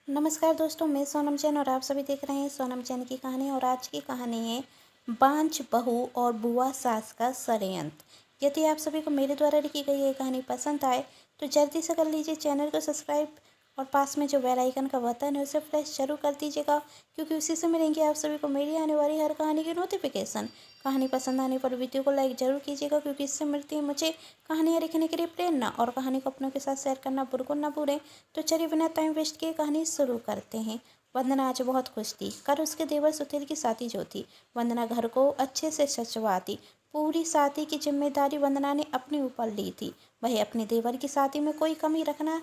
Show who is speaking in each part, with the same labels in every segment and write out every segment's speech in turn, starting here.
Speaker 1: नमस्कार दोस्तों, मैं सोनम जैन और आप सभी देख रहे हैं सोनम जैन की कहानी। और आज की कहानी है बांझ बहू और बुआ सास का षड्यंत्र। यदि आप सभी को मेरे द्वारा लिखी गई ये कहानी पसंद आए तो जल्दी से कर लीजिए चैनल को सब्सक्राइब और पास में जो बेल आइकन का बटन है उसे प्रेस जरूर कर दीजिएगा, क्योंकि उसी से मिलेंगे आप सभी को मेरी आने वाली हर कहानी की नोटिफिकेशन। कहानी पसंद आने पर वीडियो को लाइक जरूर कीजिएगा, क्योंकि इससे मिलती है मुझे कहानियाँ लिखने के लिए प्रेरणा। और कहानी को अपनों के साथ शेयर करना बिल्कुल ना भूलें। तो चलिए बिना टाइम वेस्ट किए कहानी शुरू करते हैं। वंदना आज बहुत खुश थी। कल उसके देवर सुधीर की शादी जो थी, वंदना घर को अच्छे से सजवाती। पूरी शादी की जिम्मेदारी वंदना ने अपने ऊपर ली थी। वह अपने देवर की शादी में कोई कमी रखना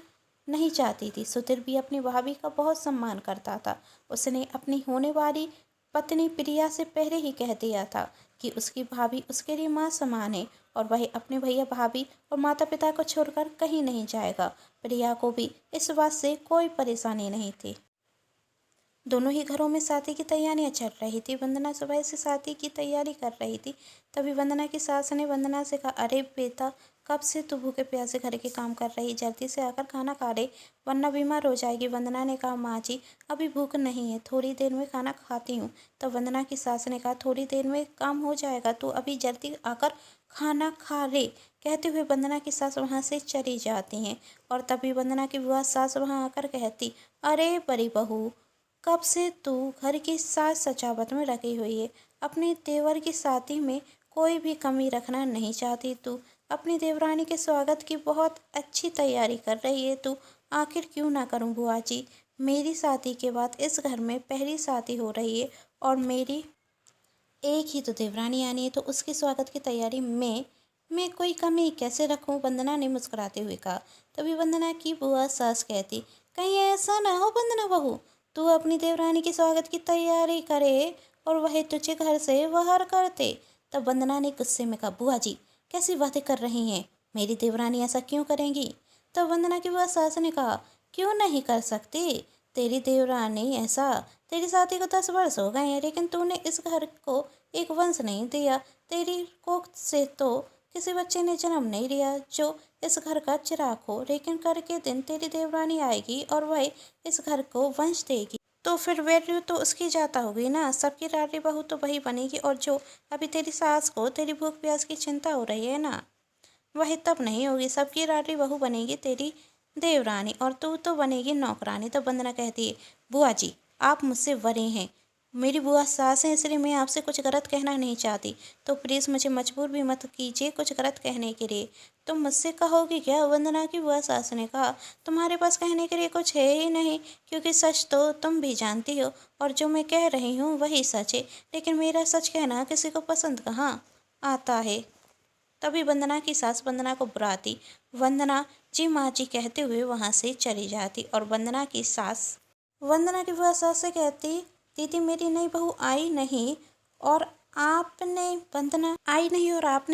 Speaker 1: नहीं चाहती थी। सुधीर भी अपनी भाभी का बहुत सम्मान करता था। उसने अपनी होने वाली पत्नी प्रिया से पहले ही कह दिया था कि उसकी भाभी उसके लिए माँ समान है और वह अपने भैया भाभी और माता पिता को छोड़कर कहीं नहीं जाएगा। प्रिया को भी इस बात से कोई परेशानी नहीं थी। दोनों ही घरों में शादी की तैयारियां चल रही थी। वंदना सुबह से शादी की तैयारी कर रही थी। तभी वंदना की सास ने वंदना से कहा, अरे बेटा, कब से तू भूखे प्यासे घर के काम कर रही, जल्दी से आकर खाना खा ले वरना बीमार हो जाएगी। वंदना ने कहा, माँ जी अभी भूख नहीं है, थोड़ी देर में खाना खाती हूँ। तो वंदना की सास ने कहा, थोड़ी देर में काम हो जाएगा, तू अभी जल्दी आकर खाना खा ले। कहते हुए वंदना की सास वहाँ से चली जाती हैं। और तभी वंदना की बुआ सास वहाँ आकर कहती, अरे बड़ी बहू, कब से तू घर की साज सजावट में लगी हुई है। अपने देवर की शादी में कोई भी कमी रखना नहीं चाहती तू। अपनी देवरानी के स्वागत की बहुत अच्छी तैयारी कर रही है तू। आखिर क्यों ना करूं बुआ जी। मेरी शादी के बाद इस घर में पहली शादी हो रही है और मेरी एक ही तो देवरानी आनी है, तो उसके स्वागत की तैयारी में मैं कोई कमी कैसे रखूं। वंदना ने मुस्कुराते हुए कहा। तभी वंदना की बुआ सास कहती, कहीं ऐसा ना हो वंदना बहू, तू अपनी देवरानी के स्वागत की तैयारी करे और वह तुझे घर से बाहर करते। तब वंदना ने गुस्से में कहा, बुआ जी कैसी बातें कर रही हैं, मेरी देवरानी ऐसा क्यों करेंगी। तब वंदना की बुआ सास ने कहा, क्यों नहीं कर सकती, तेरी देवरानी ऐसा, तेरी शादी को 10 वर्ष हो गए हैं, लेकिन तूने इस घर को एक वंश नहीं दिया। तेरी कोख से तो किसी बच्चे ने जन्म नहीं लिया जो इस घर का चिराग हो। लेकिन कर के दिन तेरी देवरानी आएगी और वह इस घर को वंश देगी, तो फिर वैल्यू तो उसकी जाता होगी ना। सबकी लाडली बहू तो वही बनेगी, और जो अभी तेरी सास को तेरी भूख प्यास की चिंता हो रही है ना, वह तब नहीं होगी। सबकी लाडली बहू बनेगी तेरी देवरानी, और तू तो बनेगी नौकरानी। तो वंदना कहती है, बुआ जी आप मुझसे बड़े हैं, मेरी बुआ सास है, इसलिए मैं आपसे कुछ गलत कहना नहीं चाहती, तो प्लीज़ मुझे मजबूर भी मत कीजिए कुछ गलत कहने के लिए। तुम मुझसे कहोगी क्या। वंदना की बुआ सास ने कहा, तुम्हारे पास कहने के लिए कुछ है ही नहीं, क्योंकि सच तो तुम भी जानती हो और जो मैं कह रही हूँ वही सच है। लेकिन मेरा सच कहना किसी को पसंद कहाँ आता है। तभी वंदना की सास वंदना को बुलाती। वंदना जी माँ जी कहते हुए वहाँ से चली जाती। और वंदना की सास वंदना की बुआ सास से कहती, दीदी मेरी नई बहू आई नहीं और आपने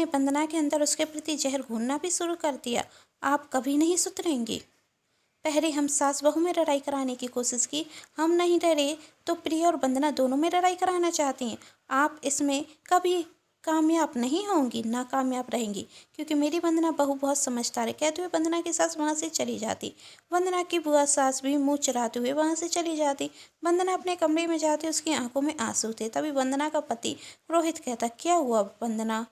Speaker 1: वंदना के अंदर उसके प्रति जहर घूरना भी शुरू कर दिया। आप कभी नहीं सुधरेंगी। पहले हम सास बहू में लड़ाई कराने की कोशिश की, हम नहीं डरे तो प्रिया और वंदना दोनों में लड़ाई कराना चाहती हैं। आप इसमें कभी कामयाब नहीं होंगी, नाकामयाब रहेंगी, क्योंकि मेरी वंदना बहू बहुत समझदार है। कहते हुए वंदना की सास वहाँ से चली जाती। वंदना की बुआ सास भी मुंह चढ़ाते हुए वहाँ से चली जाती। वंदना अपने कमरे में जाती, उसकी आंखों में आंसू थे। तभी वंदना का पति रोहित कहता, क्या हुआ वंदना।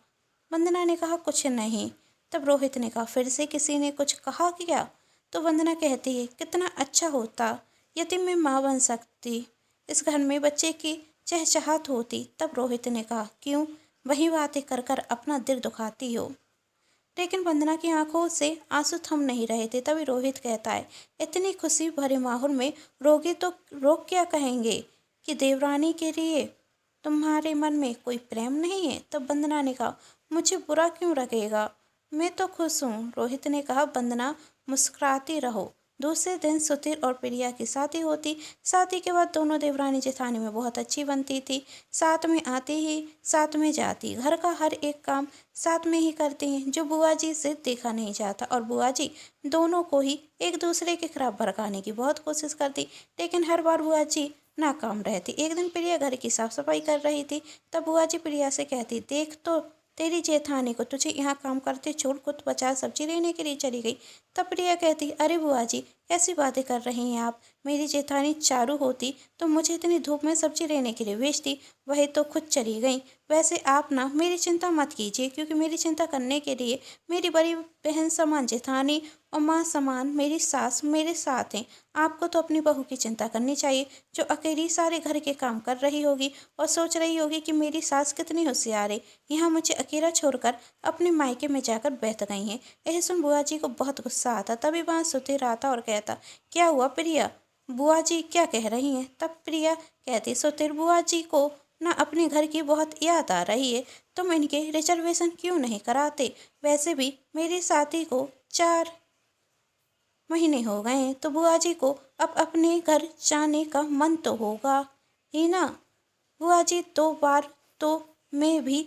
Speaker 1: वंदना ने कहा, कुछ नहीं। तब रोहित ने कहा, फिर से किसी ने कुछ कहा क्या। तो वंदना कहती है, कितना अच्छा होता यदि मैं माँ बन सकती, इस घर में बच्चे की चहचहाट होती। तब रोहित ने कहा, क्यों वही बातें कर कर अपना दिल दुखाती हो। लेकिन वंदना की आंखों से आंसू थम नहीं रहे थे। तभी रोहित कहता है, इतनी खुशी भरे माहौल में रोगे तो लोग क्या कहेंगे कि देवरानी के लिए तुम्हारे मन में कोई प्रेम नहीं है। तब वंदना ने कहा, मुझे बुरा क्यों लगेगा, मैं तो खुश हूँ। रोहित ने कहा, वंदना मुस्कुराती रहो। दूसरे दिन सुधीर और प्रिया की शादी होती। शादी के बाद दोनों देवरानी जेठानी में बहुत अच्छी बनती थी। साथ में आती ही साथ में जाती, घर का हर एक काम साथ में ही करती हैं, जो बुआ जी से देखा नहीं जाता। और बुआ जी दोनों को ही एक दूसरे के खिलाफ भड़काने की बहुत कोशिश करती, लेकिन हर बार बुआ जी नाकाम रहती। एक दिन प्रिया घर की साफ सफाई कर रही थी। तब बुआ जी प्रिया से कहती, देख तो तेरी जेठानी को, तुझे यहाँ काम करते छोड़ खुद बाजार सब्जी लेने के लिए चली गई। तब प्रिया कहती, अरे बुआ जी कैसी बातें कर रही हैं आप? मेरी जेठानी चारू होती तो मुझे इतनी धूप में सब्जी लेने के लिए भेजती, वही तो खुद चली गई। वैसे आप ना मेरी चिंता मत कीजिए, क्योंकि मेरी चिंता करने के लिए मेरी बड़ी बहन समान जेठानी और माँ समान मेरी सास मेरे साथ हैं। आपको तो अपनी बहू की चिंता करनी चाहिए, जो अकेली सारे घर के काम कर रही होगी और सोच रही होगी कि मेरी सास कितनी होशियार है, यहाँ मुझे अकेला छोड़कर अपने मायके में जाकर बैठ गई हैं। यह सुन बुआ जी को बहुत गुस्सा आता। तभी वहाँ सुधीर आता और कहता, क्या हुआ प्रिया? बुआ जी क्या कह रही हैं? तब प्रिया कहती, सुधीर बुआ जी को ना अपने घर की बहुत याद आ रही है। तुम इनके रिजर्वेशन क्यों नहीं कराते? वैसे भी मेरे साथी को 4 महीने हो गए हैं, तो बुआ जी को अब अपने घर जाने का मन तो होगा ही ना। बुआ जी 2 बार तो मैं भी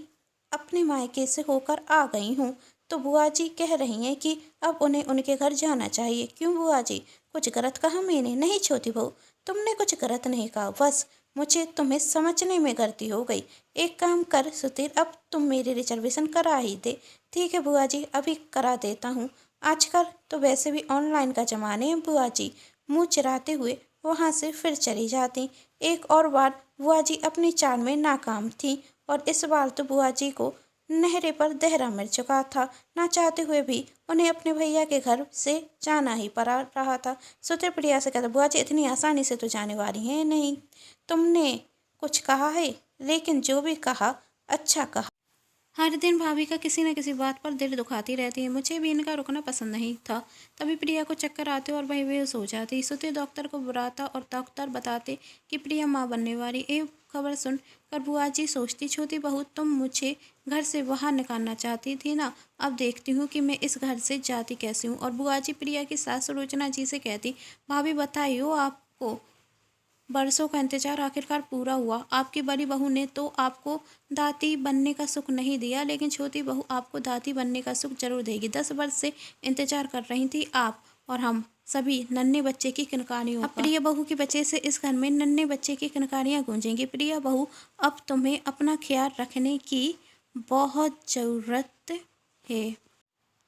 Speaker 1: अपने मायके से होकर आ गई हूँ, तो बुआ जी कह रही हैं कि अब उन्हें उनके घर जाना चाहिए। क्यों बुआ जी, कुछ गलत कहा मैंने? नहीं छोटी बहू, तुमने कुछ गलत नहीं कहा, बस मुझे तुम्हें समझने में गलती हो गई। एक काम कर सुधीर, अब तुम मेरी रिजर्वेशन करा ही दे। ठीक है बुआ जी, अभी करा देता हूँ। आजकल तो वैसे भी ऑनलाइन का ज़माना है बुआ जी। मुँह चिराते हुए वहाँ से फिर चली जाती। एक और बार बुआ जी अपनी चाल में नाकाम थी, और इस बार तो बुआ जी को नहरे पर दहरा मिल चुका था। ना चाहते हुए भी उन्हें अपने भैया के घर से जाना ही पड़ा रहा था। सुधीर प्रिया से कहता, बुआ जी इतनी आसानी से तो जाने वाली हैं नहीं। तुमने कुछ कहा है, लेकिन जो भी कहा अच्छा कहा। हर दिन भाभी का किसी न किसी बात पर दिल दुखाती रहती है। मुझे भी इनका रुकना पसंद नहीं था। तभी प्रिया को चक्कर आते और वह बेहोश हो जाती। सुधीर डॉक्टर को बुलाता और डॉक्टर बताते कि प्रिया माँ बनने वाली। एक खबर सुन कर बुआ जी सोचती, छोटी बहू तुम मुझे घर से बाहर निकालना चाहती थी ना, अब देखती हूँ कि मैं इस घर से जाती कैसे हूँ। और बुआ जी प्रिया की सास सुलोचना जी से कहती, भाभी बताइयो, आपको बरसों का इंतजार आखिरकार पूरा हुआ। आपकी बड़ी बहू ने तो आपको दाती बनने का सुख नहीं दिया, लेकिन छोटी बहू आपको दाती बनने का सुख जरूर देगी। 10 वर्ष से इंतजार कर रही थी आप और हम सभी नन्हे बच्चे की किनकारियों का। अब प्रिय बहू की वजह से इस घर में नन्हे बच्चे की किनकारियां गूंजेंगी। प्रिय बहू, अब तुम्हें अपना ख्याल रखने की बहुत ज़रूरत है।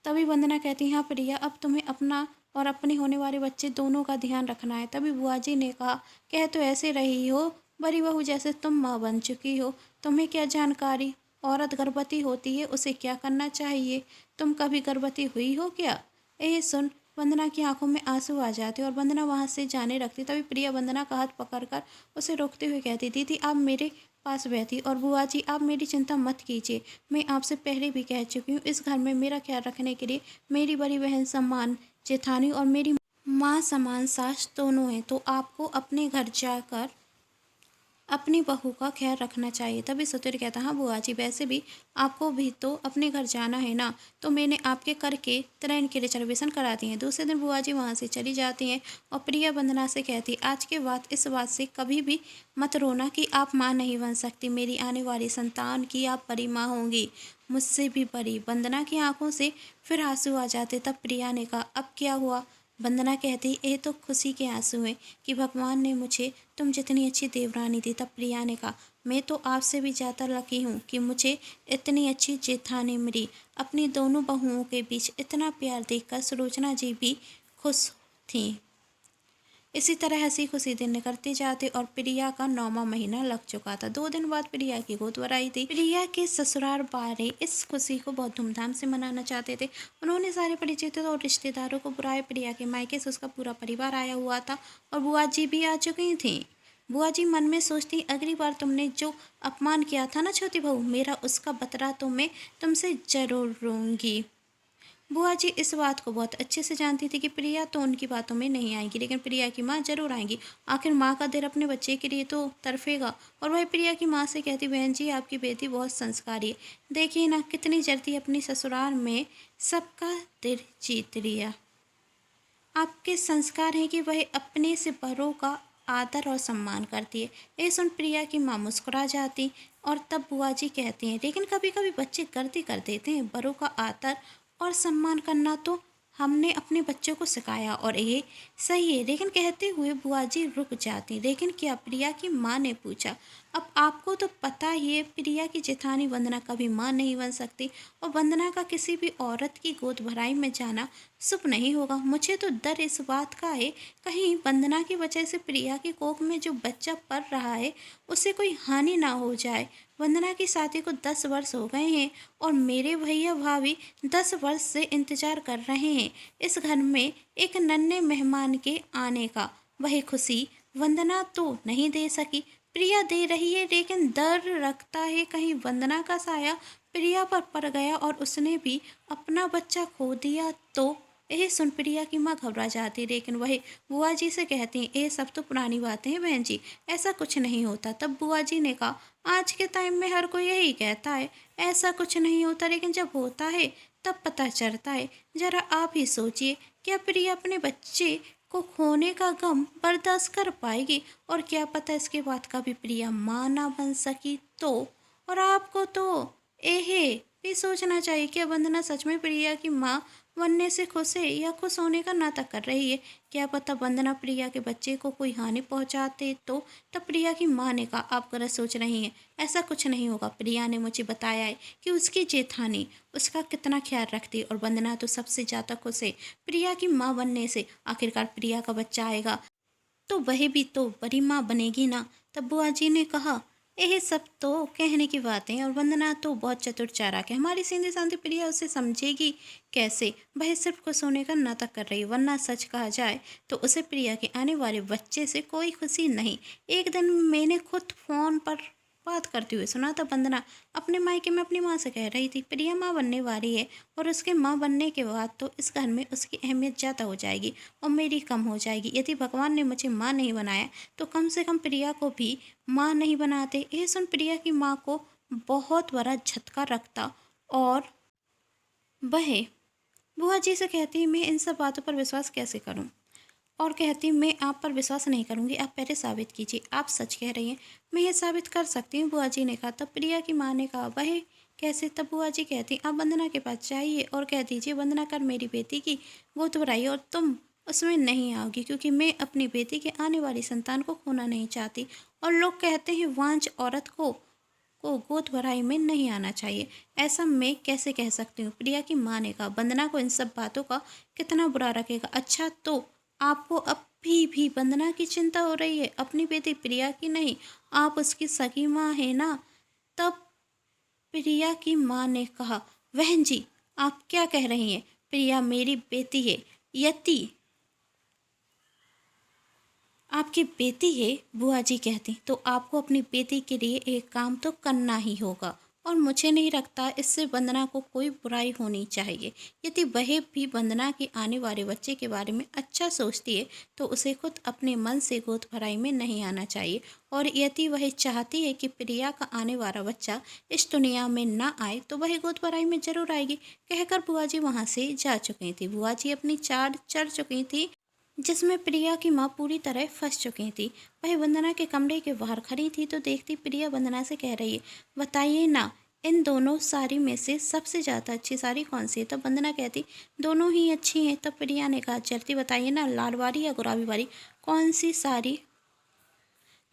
Speaker 1: तभी वंदना कहती, हाँ प्रिया, अब तुम्हें अपना और अपने होने वाले बच्चे दोनों का ध्यान रखना है। तभी बुआ जी ने कहा, कह तो ऐसे रही हो बड़ी बहू जैसे तुम माँ बन चुकी हो, तुम्हें क्या जानकारी? औरत गर्भवती होती है, उसे क्या करना चाहिए? तुम कभी गर्भवती हुई हो क्या? यह सुन वंदना की आंखों में आंसू आ जाते और वंदना वहां से जाने लगती। तभी प्रिया वंदना का हाथ पकड़कर उसे रोकते हुए कहती, दीदी आप मेरे पास बैठी, और बुआ जी आप मेरी चिंता मत कीजिए। मैं आपसे पहले भी कह चुकी हूँ, इस घर में मेरा ख्याल रखने के लिए मेरी बड़ी बहन समान जेठानी और मेरी माँ समान सास दोनों हैं, तो आपको अपने घर जाकर अपनी बहू का ख्याल रखना चाहिए। तभी सुधीर कहता, हाँ बुआ जी, वैसे भी आपको भी तो अपने घर जाना है ना, तो मैंने आपके करके ट्रेन की रिजर्वेशन करा दी है। दूसरे दिन बुआ जी वहाँ से चली जाती हैं और प्रिया वंदना से कहती, आज के बाद इस बात से कभी भी मत रोना कि आप माँ नहीं बन सकती। मेरी आने वाली संतान की आप बड़ी माँ होंगी, मुझसे भी बड़ी। वंदना की आंखों से फिर आंसू आ जाते। तब प्रिया ने कहा, अब क्या हुआ? वंदना कहती, ये तो खुशी के आंसू हैं कि भगवान ने मुझे तुम जितनी अच्छी देवरानी दी। तब प्रिया ने कहा, मैं तो आपसे भी ज़्यादा लकी हूँ कि मुझे इतनी अच्छी जेठानी मिली। अपनी दोनों बहुओं के बीच इतना प्यार देखकर सुलोचना जी भी खुश थीं। इसी तरह हंसी खुशी दिन निकलते जाते और प्रिया का 9वां महीना लग चुका था। 2 दिन बाद प्रिया की गोद भराई थी। प्रिया के ससुराल वाले इस खुशी को बहुत धूमधाम से मनाना चाहते थे। उन्होंने सारे परिचित और रिश्तेदारों को बुलाया। प्रिया के मायके से उसका पूरा परिवार आया हुआ था और बुआ जी भी आ चुकी थी। बुआ जी मन में सोचती, अगली बार तुमने जो अपमान किया था ना छोटी बहू, मेरा उसका बदला तो मैं तुमसे जरूर लूंगी। बुआ जी इस बात को बहुत अच्छे से जानती थी कि प्रिया तो उनकी बातों में नहीं आएगी, लेकिन प्रिया की माँ जरूर आएंगी। आखिर माँ का दिल अपने बच्चे के लिए तो तरफेगा। और वह प्रिया की माँ से कहती, बहन जी आपकी बेटी बहुत संस्कारी है, देखिए ना कितनी जल्दी अपनी ससुराल में सबका दिल जीत लिया। आपके संस्कार हैं कि वह अपने से बड़ों का आदर और सम्मान करती है। ये सुन प्रिया की माँ मुस्कुरा जाती और तब बुआ जी कहती हैं, लेकिन कभी कभी बच्चे गलती कर देते हैं। बड़ों का आदर और सम्मान करना तो हमने अपने बच्चों को सिखाया और ये सही है। लेकिन कहते हुए बुआ जी रुक जाती। लेकिन क्या? प्रिया की माँ ने पूछा। अब आपको तो पता ही है प्रिया की जेठानी वंदना कभी माँ नहीं बन सकती और वंदना का किसी भी औरत की गोद भराई में जाना शुभ नहीं होगा। मुझे तो डर इस बात का है कहीं वंदना की वजह से प्रिया की कोख में जो बच्चा पल रहा है उसे कोई हानि ना हो जाए। वंदना की शादी को 10 वर्ष हो गए हैं और मेरे भैया भाभी 10 वर्ष से इंतजार कर रहे हैं इस घर में एक नन्हे मेहमान के आने का। वही खुशी वंदना तो नहीं दे सकी, प्रिया दे रही है, लेकिन डर रखता है कहीं वंदना का साया प्रिया पर पड़ गया और उसने भी अपना बच्चा खो दिया तो। यह सुन प्रिया की माँ घबरा जाती, लेकिन वही बुआ जी से कहती हैं, ये सब तो पुरानी बातें हैं बहन जी, ऐसा कुछ नहीं होता। तब बुआ जी ने कहा, आज के टाइम में हर कोई यही कहता है ऐसा कुछ नहीं होता, लेकिन जब होता है तब पता चलता है। जरा आप ही सोचिए, क्या प्रिया अपने बच्चे को खोने का गम बर्दाश्त कर पाएगी? और क्या पता इसके बाद कभी प्रिया माँ ना बन सकी तो। और आपको तो यह भी सोचना चाहिए कि वंदना सच में प्रिया की माँ बनने से खुश है या खुश होने का नाटक कर रही है। क्या पता वंदना प्रिया के बच्चे को कोई हानि पहुंचाते तो। तब प्रिया की माँ ने कहा, आप गलत सोच रही हैं, ऐसा कुछ नहीं होगा। प्रिया ने मुझे बताया है कि उसकी जेठानी उसका कितना ख्याल रखती है और वंदना तो सबसे ज़्यादा खुश है प्रिया की माँ बनने से। आखिरकार प्रिया का बच्चा आएगा तो वह भी तो बड़ी माँ बनेगी ना। तब बुआ जी ने कहा, यह सब तो कहने की बातें और वंदना तो बहुत चतुर चालाक है, हमारी सीधी सादी प्रिया उसे समझेगी कैसे? वह सिर्फ खुश होने का नाटक कर रही है, वरना सच कहा जाए तो उसे प्रिया के आने वाले बच्चे से कोई खुशी नहीं। एक दिन मैंने खुद फ़ोन पर बात करते हुए सुना था, वंदना अपने मायके में अपनी माँ से कह रही थी प्रिया माँ बनने वाली है और उसके माँ बनने के बाद तो इस घर में उसकी अहमियत ज़्यादा हो जाएगी और मेरी कम हो जाएगी। यदि भगवान ने मुझे माँ नहीं बनाया तो कम से कम प्रिया को भी माँ नहीं बनाते। यह सुन प्रिया की माँ को बहुत बड़ा झटका रखता और वह बुआ जी से कहती, मैं इन सब बातों पर विश्वास कैसे करूं? और कहती, मैं आप पर विश्वास नहीं करूंगी, आप पहले साबित कीजिए, आप सच कह रही हैं। मैं ये साबित कर सकती हूँ, बुआ जी ने कहा। तब प्रिया की माँ ने कहा, वह कैसे? तब बुआ जी कहती, आप वंदना के पास जाइए और कह दीजिए वंदना कर मेरी बेटी की गोद भराई और तुम उसमें नहीं आओगी, क्योंकि मैं अपनी बेटी के आने वाली संतान को खोना नहीं चाहती। और लोग कहते हैं वांझ औरत को गोद भराई में नहीं आना चाहिए, ऐसा मैं कैसे कह सकती हूँ? प्रिया की माँ ने कहा, वंदना को इन सब बातों का कितना बुरा रखेगा। अच्छा, तो आपको अभी भी वंदना की चिंता हो रही है, अपनी बेटी प्रिया की नहीं? आप उसकी सगी माँ है ना? तब प्रिया की माँ ने कहा, बहन जी आप क्या कह रही हैं? प्रिया मेरी बेटी है। यति आपकी बेटी है, बुआ जी कहती, तो आपको अपनी बेटी के लिए एक काम तो करना ही होगा और मुझे नहीं लगता इससे वंदना को कोई बुराई होनी चाहिए। यदि वह भी वंदना के आने वाले बच्चे के बारे में अच्छा सोचती है तो उसे खुद अपने मन से गोद भराई में नहीं आना चाहिए। और यदि वह चाहती है कि प्रिया का आने वाला बच्चा इस दुनिया में ना आए तो वह गोद भराई में जरूर आएगी। कहकर बुआ जी वहाँ से जा चुकी थी। बुआ जी अपनी चाल चल चुकी थी जिसमें प्रिया की माँ पूरी तरह फंस चुकी थी। वह वंदना के कमरे के बाहर खड़ी थी तो देखती प्रिया वंदना से कह रही है, बताइए ना इन दोनों साड़ी में से सबसे ज़्यादा अच्छी साड़ी कौन सी है? तब वंदना कहती, दोनों ही अच्छी हैं। तब प्रिया ने कहा, जल्दी बताइए ना, लाल वाली या गुलाबी वाली, कौन सी साड़ी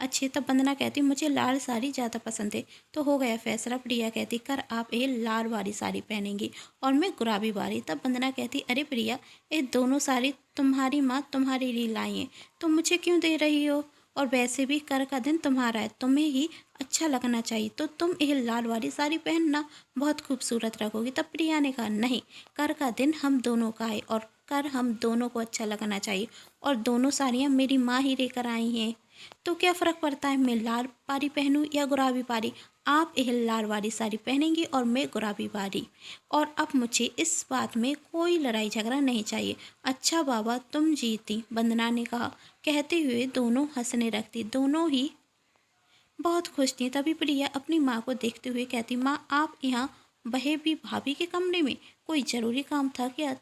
Speaker 1: अच्छी? तब वंदना कहती, मुझे लाल साड़ी ज़्यादा पसंद है। तो हो गया फैसला। प्रिया कहती, कर आप ये लाल वाली साड़ी पहनेंगी और मैं गुलाबी वाली। तब वंदना कहती, अरे प्रिया, ये दोनों साड़ी तुम्हारी माँ तुम्हारे लिए लाई हैं, तुम मुझे क्यों दे रही हो? और वैसे भी कर का दिन तुम्हारा है, तुम्हें ही अच्छा लगना चाहिए, तो तुम ये लाल वाली साड़ी पहनना, बहुत खूबसूरत लगोगी। तब प्रिया ने कहा, नहीं, कर का दिन हम दोनों का है और कर हम दोनों को अच्छा लगना चाहिए और दोनों साड़ियाँ मेरी माँ ही लेकर आई हैं, तो क्या फ़र्क पड़ता है मैं लाल पारी पहनूं या गुलाबी पारी? आप यह लाल वाली साड़ी पहनेंगी और मैं गुलाबी वाली। और अब मुझे इस बात में कोई लड़ाई झगड़ा नहीं चाहिए। अच्छा बाबा, तुम जीती, वंदना ने कहा। कहते हुए दोनों हंसने लगती। दोनों ही बहुत खुश थी। तभी प्रिया अपनी माँ को देखते हुए कहती, माँ आप यहाँ, वह भी भाभी के कमरे में, कोई ज़रूरी काम था क्या?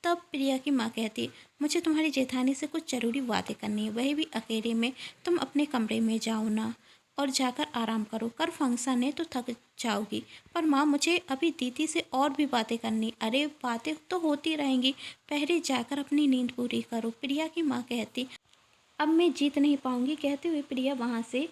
Speaker 1: तब प्रिया की माँ कहती, मुझे तुम्हारी जेठानी से कुछ ज़रूरी बातें करनी है, वह भी अकेले में, तुम अपने कमरे में जाओ ना और जाकर आराम करो, कर फंक्शन है तो थक जाओगी। पर माँ मुझे अभी दीदी से और भी बातें करनी। अरे बातें तो होती रहेंगी, पहले जाकर अपनी नींद पूरी करो। प्रिया की माँ कहती, अब मैं जीत नहीं पाऊंगी। कहते हुए प्रिया वहाँ से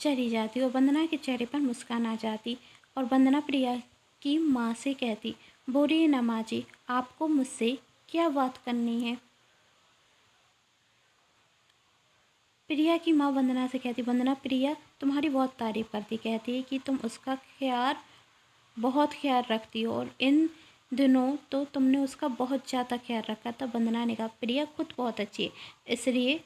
Speaker 1: चली जाती और वंदना के चेहरे पर मुस्कान आ जाती और वंदना प्रिया की माँ से कहती, बोलिए ना माँ जी, आपको मुझसे क्या बात करनी है। प्रिया की माँ वंदना से कहती, वंदना प्रिया तुम्हारी बहुत तारीफ करती, कहती है कि तुम उसका बहुत ख्याल रखती हो और इन दिनों तो तुमने उसका बहुत ज़्यादा ख्याल रखा था। वंदना ने कहा, प्रिया खुद बहुत अच्छी है, इसलिए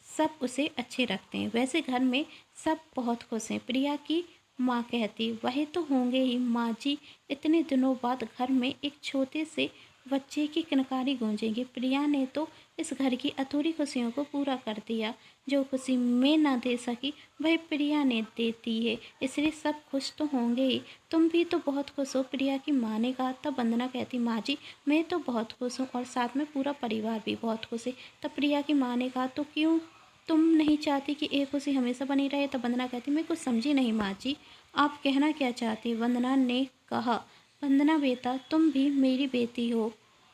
Speaker 1: सब उसे अच्छे रखते हैं। वैसे घर में सब बहुत खुश हैं। प्रिया की माँ कहती, वही तो होंगे ही माँ जी, इतने दिनों बाद घर में एक छोटे से बच्चे की किनकारी गूंजेगी। प्रिया ने तो इस घर की अधूरी खुशियों को पूरा कर दिया। जो खुशी मैं ना दे सकी वही प्रिया ने देती है, इसलिए सब खुश तो होंगे ही। तुम भी तो बहुत खुश हो, प्रिया की माँ ने कहा। तब वंदना कहती, माँ जी मैं तो बहुत खुश हूँ और साथ में पूरा परिवार भी बहुत खुश है। तब प्रिया की माँ ने कहा, तो क्यों तुम नहीं चाहती कि एक खुशी हमेशा बनी रहे। तब वंदना कहती, मैं कुछ समझी नहीं माँ जी, आप कहना क्या चाहती। वंदना ने कहा, वंदना बेटा तुम भी मेरी बेटी हो,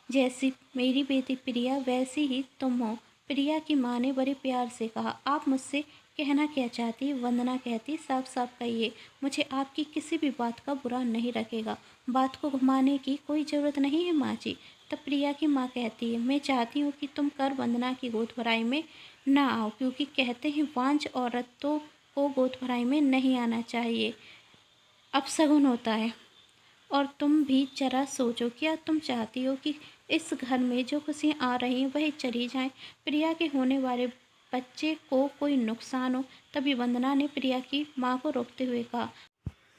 Speaker 1: जैसी मेरी बेटी प्रिया वैसी ही तुम हो। प्रिया की माँ ने बड़े प्यार से कहा, आप मुझसे कहना क्या चाहती। वंदना कहती, साफ साफ कहिए, मुझे आपकी किसी भी बात का बुरा नहीं लगेगा, बात को घुमाने की कोई ज़रूरत नहीं है माँ जी। तब प्रिया की माँ कहती है, मैं चाहती हूँ कि तुम कर वंदना की गोद भराई में ना आओ, क्योंकि कहते हैं वांझ औरतों को गोद भराई में नहीं आना चाहिए, अपशगुन होता है। और तुम भी जरा सोचो, क्या तुम चाहती हो कि इस घर में जो खुशियाँ आ रही हैं वही चली जाएं, प्रिया के होने वाले बच्चे को कोई नुकसान हो। तभी वंदना ने प्रिया की माँ को रोकते हुए कहा,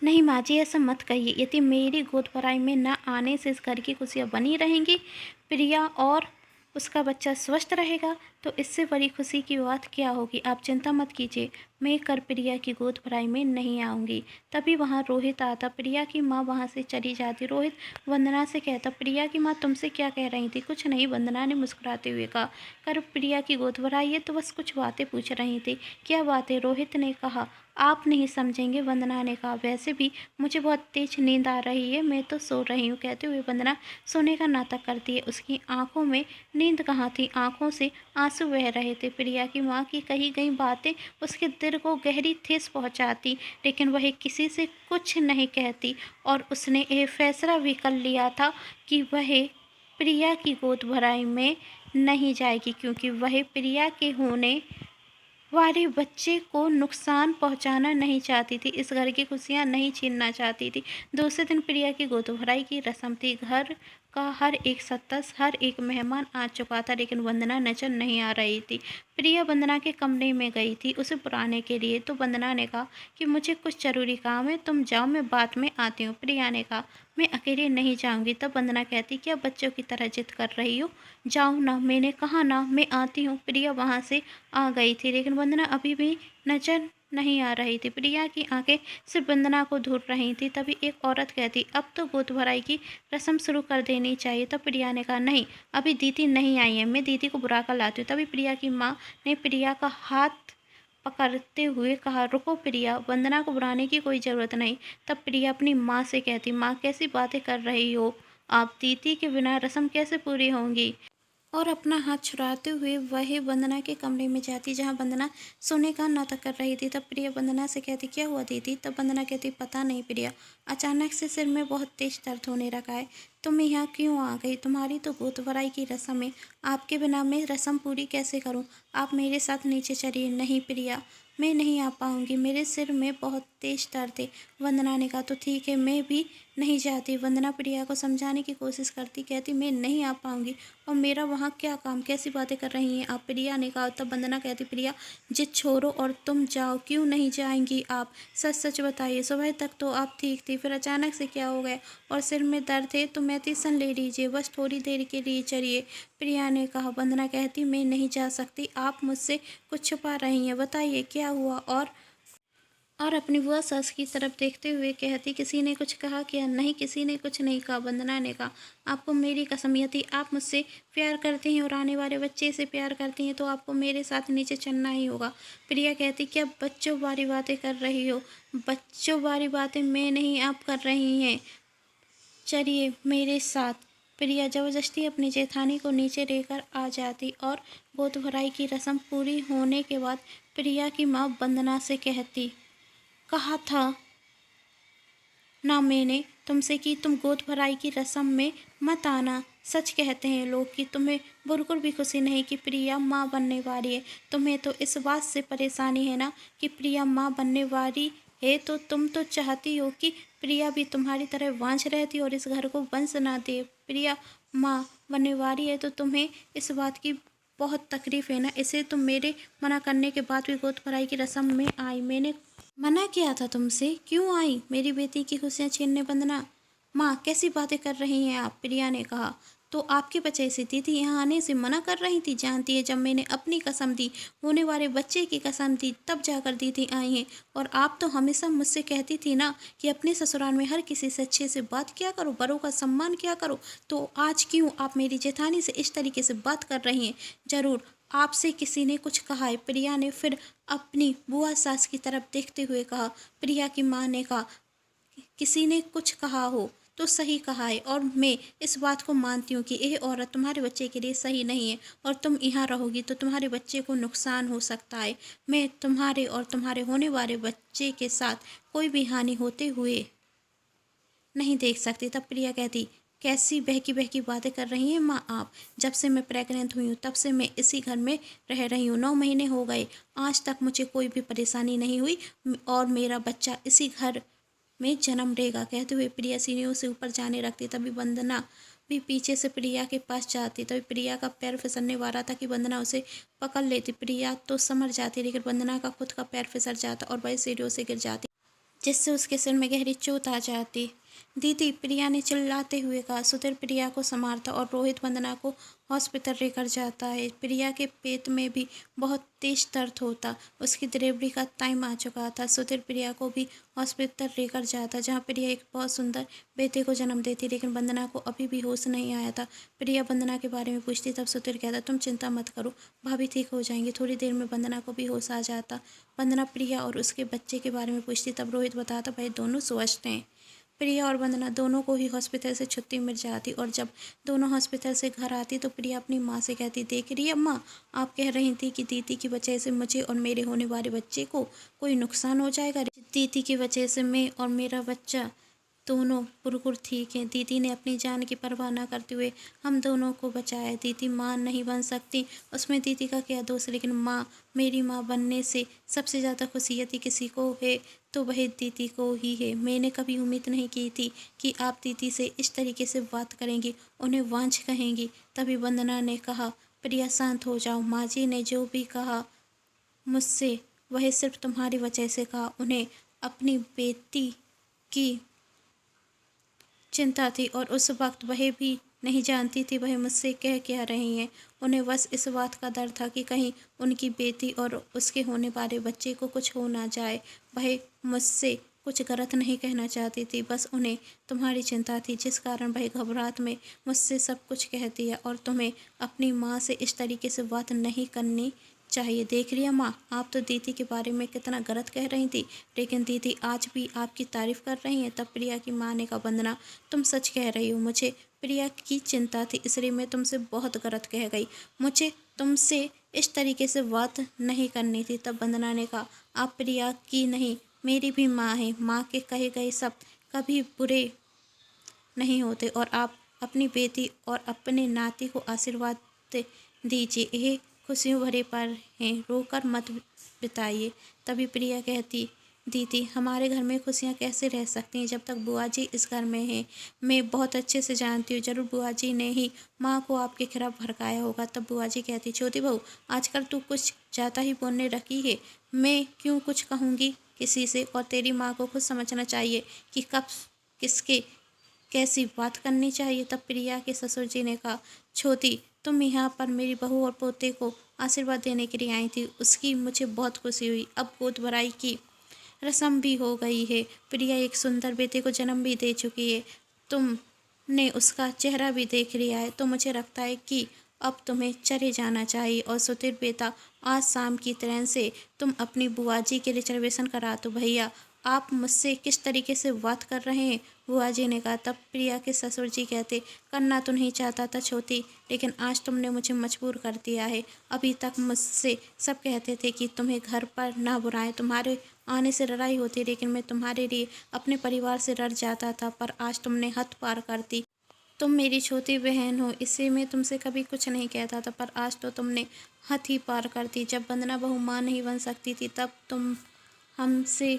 Speaker 1: नहीं माँ जी ऐसा मत कहिए, यदि मेरी गोद भराई में न आने से इस घर की खुशियाँ बनी रहेंगी, प्रिया और उसका बच्चा स्वस्थ रहेगा, तो इससे बड़ी खुशी की बात क्या होगी। आप चिंता मत कीजिए, मैं कर प्रिया की गोद भराई में नहीं आऊँगी। तभी वहाँ रोहित आता, प्रिया की माँ वहाँ से चली जाती। रोहित वंदना से कहता, प्रिया की माँ तुमसे क्या कह रही थी। कुछ नहीं, वंदना ने मुस्कुराते हुए कहा, कर प्रिया की गोद भराई है तो बस कुछ बातें पूछ रही थी। क्या बातें, रोहित ने कहा। आप नहीं समझेंगे, वंदना ने कहा। वैसे भी मुझे बहुत तेज नींद आ रही है, मैं तो सो रही हूँ। कहते हुए वंदना सोने का नाटक करती है। उसकी आंखों में नींद कहाँ थी, आंखों से आंसू बह रहे थे। प्रिया की माँ की कही गई बातें उसके दिल को गहरी ठेस पहुँचाती, लेकिन वह किसी से कुछ नहीं कहती और उसने यह फैसला भी कर लिया था कि वह प्रिया की गोद भराई में नहीं जाएगी, क्योंकि वह प्रिया के होने वाले बच्चे को नुकसान पहुंचाना नहीं चाहती थी, इस घर की खुशियां नहीं छीनना चाहती थी। दूसरे दिन प्रिया की गोद भराई की रस्म थी। घर का हर एक सदस्य, हर एक मेहमान आ चुका था, लेकिन वंदना नजर नहीं आ रही थी। प्रिया वंदना के कमरे में गई थी उसे बुलाने के लिए, तो वंदना ने कहा कि मुझे कुछ जरूरी काम है, तुम जाओ, मैं बाद में आती हूँ। प्रिया ने कहा, मैं अकेले नहीं जाऊँगी। तब वंदना कहती, क्या बच्चों की तरह जिद कर रही हो, जाओ ना, मैंने कहा ना, मैं आती हूँ। प्रिया वहाँ से आ गई थी, लेकिन वंदना अभी भी नजर नहीं आ रही थी। प्रिया की आंखें सिर्फ वंदना को ढूंढ रही थी। तभी एक औरत कहती, अब तो गोद भराई की रस्म शुरू कर देनी चाहिए। तब प्रिया ने कहा, नहीं, अभी दीदी नहीं आई है, मैं दीदी को बुला कर लाती हूँ। तभी प्रिया की माँ ने प्रिया का हाथ पकड़ते हुए कहा, रुको प्रिया, वंदना को बुलाने की कोई ज़रूरत नहीं। तब प्रिया अपनी माँ से कहती, माँ कैसी बातें कर रही हो आप, दीदी के बिना रस्म कैसे पूरी होंगी। और अपना हाथ छुड़ाते हुए वह वंदना के कमरे में जाती, जहां वंदना सोने का नाटक कर रही थी। तब प्रिया वंदना से कहती, क्या हुआ दीदी। तब वंदना कहती, पता नहीं प्रिया, अचानक से सिर में बहुत तेज दर्द होने लगा है। तुम यहाँ क्यों आ गई, तुम्हारी तो गोद भराई की रस्म है, आपके बिना मैं रस्म पूरी कैसे करूँ, आप मेरे साथ नीचे चलिए। नहीं प्रिया, मैं नहीं आ पाऊँगी, मेरे सिर में बहुत तेज दर्द है। वंदना ने कहा, तो ठीक है, मैं भी नहीं जाती। वंदना प्रिया को समझाने की कोशिश करती, कहती, मैं नहीं आ पाऊँगी और मेरा वहाँ क्या काम, कैसी बातें कर रही हैं आप। प्रिया ने कहा। तब वंदना कहती, प्रिया जिद छोड़ो और तुम जाओ। क्यों नहीं जाएंगी आप, सच सच बताइए, सुबह तक तो आप ठीक थी, फिर अचानक से क्या हो गया। और सिर में दर्द है तो मेडिसिन ले लीजिए, बस थोड़ी देर के लिए चलिए। प्रिया ने कहा। वंदना कहती, मैं नहीं जा सकती, आप मुझसे कुछ छुपा रही हैं, बताइए क्या हुआ। और अपनी बुआ सास की तरफ देखते हुए कहती, किसी ने कुछ कहा क्या। नहीं, किसी ने कुछ नहीं कहा। वंदना ने कहा, आपको मेरी कसम, यदि आप मुझसे प्यार करती हैं और आने वाले बच्चे से प्यार करती हैं तो आपको मेरे साथ नीचे चलना ही होगा। प्रिया कहती, क्या बच्चों वाली बातें कर रही हो। बच्चों वाली बातें मैं नहीं, आप कर रही हैं, चलिए मेरे साथ। प्रिया जबरदस्ती अपनी जेठानी को नीचे लेकर आ जाती और गोद भराई की रस्म पूरी होने के बाद प्रिया की माँ वंदना से कहती, कहा था ना मैंने तुमसे कि तुम गोद भराई की रस्म में मत आना। सच कहते हैं लोग कि तुम्हें बिल्कुल भी खुशी नहीं कि प्रिया माँ बनने वाली है। तुम्हें तो इस बात से परेशानी है ना कि प्रिया माँ बनने वाली है, तो तुम तो चाहती हो कि प्रिया भी तुम्हारी तरह वांझ रहती और इस घर को वंश ना दे। प्रिया माँ बनने वाली है तो तुम्हें इस बात की बहुत तकलीफ है ना, इसे तुम मेरे मना करने के बाद भी गोद भराई की रस्म में आई। मैंने मना किया था तुमसे, क्यों आई मेरी बेटी की खुशियाँ छीनने वंदना? माँ कैसी बातें कर रही हैं आप? प्रिया ने कहा। तो आपकी वजह से दीदी यहाँ आने से मना कर रही थी। जानती है जब मैंने अपनी कसम दी, होने वाले बच्चे की कसम दी, तब जाकर दीदी आई हैं। और आप तो हमेशा मुझसे कहती थी ना कि अपने ससुराल में हर किसी से अच्छे से बात किया करो, बड़ों का सम्मान किया करो। तो आज क्यों आप मेरी जेठानी से इस तरीके से बात कर रही हैं? ज़रूर आपसे किसी ने कुछ कहा है। प्रिया ने फिर अपनी बुआ सास की तरफ देखते हुए कहा। प्रिया की माँ ने कहा, किसी ने कुछ कहा हो तो सही कहा है, और मैं इस बात को मानती हूँ कि यह औरत तुम्हारे बच्चे के लिए सही नहीं है, और तुम यहाँ रहोगी तो तुम्हारे बच्चे को नुकसान हो सकता है। मैं तुम्हारे और तुम्हारे होने वाले बच्चे के साथ कोई भी हानि होते हुए नहीं देख सकती। तब प्रिया कहती, कैसी बहकी बहकी बातें कर रही हैं माँ आप? जब से मैं प्रेग्नेंट हुई हूँ तब से मैं इसी घर में रह रही हूँ। 9 महीने हो गए, आज तक मुझे कोई भी परेशानी नहीं हुई, और मेरा बच्चा इसी घर में जन्म लेगा। कहते हुए प्रिया सीढ़ियों से ऊपर जाने लगती। तभी वंदना भी पीछे से प्रिया के पास जाती। तभी प्रिया का पैर फिसलने वाला था कि वंदना उसे पकड़ लेती। प्रिया तो समझ जाती, लेकिन वंदना का खुद का पैर फिसल जाता और वही सीढ़ियों से गिर जाती, जिससे उसके सिर में गहरी चोट आ जाती। दीदी, प्रिया ने चिल्लाते हुए कहा। सुधीर प्रिया को संभालता और रोहित वंदना को हॉस्पिटल लेकर जाता है। प्रिया के पेट में भी बहुत तेज दर्द होता, उसकी डिलीवरी का टाइम आ चुका था। सुधीर प्रिया को भी हॉस्पिटल लेकर जाता, जहाँ प्रिया एक बहुत सुंदर बेटे को जन्म देती, लेकिन वंदना को अभी भी होश नहीं आया था। प्रिया वंदना के बारे में पूछती, तब सुधीर कहता, तुम चिंता मत करो, भाभी ठीक हो जाएंगी। थोड़ी देर में वंदना को भी होश आ जाता। वंदना प्रिया और उसके बच्चे के बारे में पूछती, तब रोहित बताता, भाई दोनों स्वस्थ हैं। प्रिया और वंदना दोनों को ही हॉस्पिटल से छुट्टी मिल जाती, और जब दोनों हॉस्पिटल से घर आती तो प्रिया अपनी माँ से कहती, देख रही अम्मा, आप कह रही थी कि दीदी की वजह से मुझे और मेरे होने वाले बच्चे को कोई नुकसान हो जाएगा। दीदी की वजह से मैं और मेरा बच्चा दोनों बिल्कुल ठीक हैं। दीदी ने अपनी जान की परवाह ना करते हुए हम दोनों को बचाया। दीदी माँ नहीं बन सकती, उसमें दीदी का क्या दोष? लेकिन माँ, मेरी माँ बनने से सबसे ज़्यादा खुशी यदि किसी को है तो वह दीदी को ही है। मैंने कभी उम्मीद नहीं की थी कि आप दीदी से इस तरीके से बात करेंगी, उन्हें वांझ कहेंगी। तभी वंदना ने कहा, प्रिया शांत हो जाओ, माँ जी ने जो भी कहा मुझसे वह सिर्फ तुम्हारी वजह से कहा। उन्हें अपनी बेटी की चिंता थी, और उस वक्त वह भी नहीं जानती थी वह मुझसे कह क्या रही हैं। उन्हें बस इस बात का डर था कि कहीं उनकी बेटी और उसके होने वाले बच्चे को कुछ हो ना जाए। वह मुझसे कुछ गलत नहीं कहना चाहती थी, बस उन्हें तुम्हारी चिंता थी, जिस कारण वह घबराहट में मुझसे सब कुछ कहती है। और तुम्हें अपनी माँ से इस तरीके से बात नहीं करनी चाहिए। देख रही है माँ, आप तो दीदी के बारे में कितना गलत कह रही थी, लेकिन दीदी आज भी आपकी तारीफ कर रही हैं। तब प्रिया की माँ ने कहा, वंदना तुम सच कह रही हो, मुझे प्रिया की चिंता थी, इसलिए मैं तुमसे बहुत गलत कह गई। मुझे तुमसे इस तरीके से बात नहीं करनी थी। तब वंदना ने कहा, आप प्रिया की नहीं, मेरी भी माँ है। माँ के कहे गए शब्द कभी बुरे नहीं होते, और आप अपनी बेटी और अपने नाती को आशीर्वाद दीजिए। यह खुशियों भरे पल हैं, रोकर मत बिताइए। तभी प्रिया कहती, दीदी हमारे घर में खुशियाँ कैसे रह सकती हैं जब तक बुआ जी इस घर में हैं? मैं बहुत अच्छे से जानती हूँ, जरूर बुआ जी ने ही माँ को आपके खिलाफ भड़काया होगा। तब बुआ जी कहती, छोटी बहू आजकल तू कुछ ज़्यादा ही बोलने रखी है। मैं क्यों कुछ कहूँगी किसी से, और तेरी माँ को खुद समझना चाहिए कि कब किसके कैसी बात करनी चाहिए। तब प्रिया के ससुर जी ने कहा, छोटी तुम यहाँ पर मेरी बहू और पोते को आशीर्वाद देने के लिए आई थी, उसकी मुझे बहुत खुशी हुई। अब गोद भराई की रस्म भी हो गई है, प्रिया एक सुंदर बेटे को जन्म भी दे चुकी है, तुमने उसका चेहरा भी देख लिया है, तो मुझे लगता है कि अब तुम्हें चले जाना चाहिए। और सुधीर बेटा, आज शाम की ट्रेन से तुम अपनी बुआ जी के रिजर्वेशन करा दो। भैया आप मुझसे किस तरीके से बात कर रहे हैं, बुआ जी ने कहा। तब प्रिया के ससुर जी कहते, करना तो नहीं चाहता था छोटी, लेकिन आज तुमने मुझे मजबूर कर दिया है। अभी तक मुझसे सब कहते थे कि तुम्हें घर पर ना बुलाएं, तुम्हारे आने से लड़ाई होती, लेकिन मैं तुम्हारे लिए अपने परिवार से डर जाता था, पर आज तुमने हद पार कर दी। तुम मेरी छोटी बहन हो, इससे मैं तुमसे कभी कुछ नहीं कहता था, पर आज तो तुमने हद ही पार कर दी। जब वंदना बहू माँ नहीं बन सकती थी, तब तुम हमसे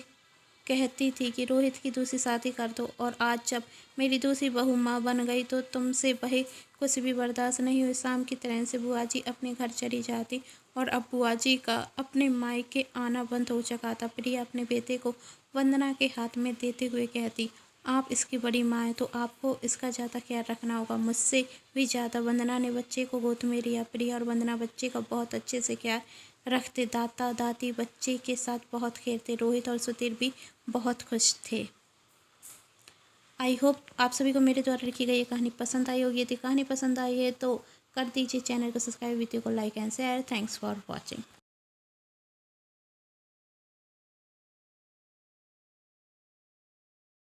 Speaker 1: कहती थी कि रोहित की दूसरी शादी कर दो, और आज जब मेरी दूसरी बहू माँ बन गई तो तुमसे वही कुछ भी बर्दाश्त नहीं हुई। शाम की ट्रेन से बुआ जी अपने घर चली जाती और अब बुआ जी का अपने मायके आना बंद हो चुका था। प्रिया अपने बेटे को वंदना के हाथ में देते हुए कहती, आप इसकी बड़ी माँ हैं तो आपको इसका ज़्यादा ख्याल रखना होगा, मुझसे भी ज़्यादा। वंदना ने बच्चे को गोद में लिया। प्रिया और वंदना बच्चे का बहुत अच्छे से ख्याल रखते। दादा दादी बच्चे के साथ बहुत खेलते। रोहित और सुधीर भी बहुत खुश थे। आई होप आप सभी को मेरे द्वारा लिखी गई ये कहानी पसंद आई होगी। यदि कहानी पसंद आई है तो कर दीजिए चैनल को सब्सक्राइब, वीडियो को like and share. Thanks for watching.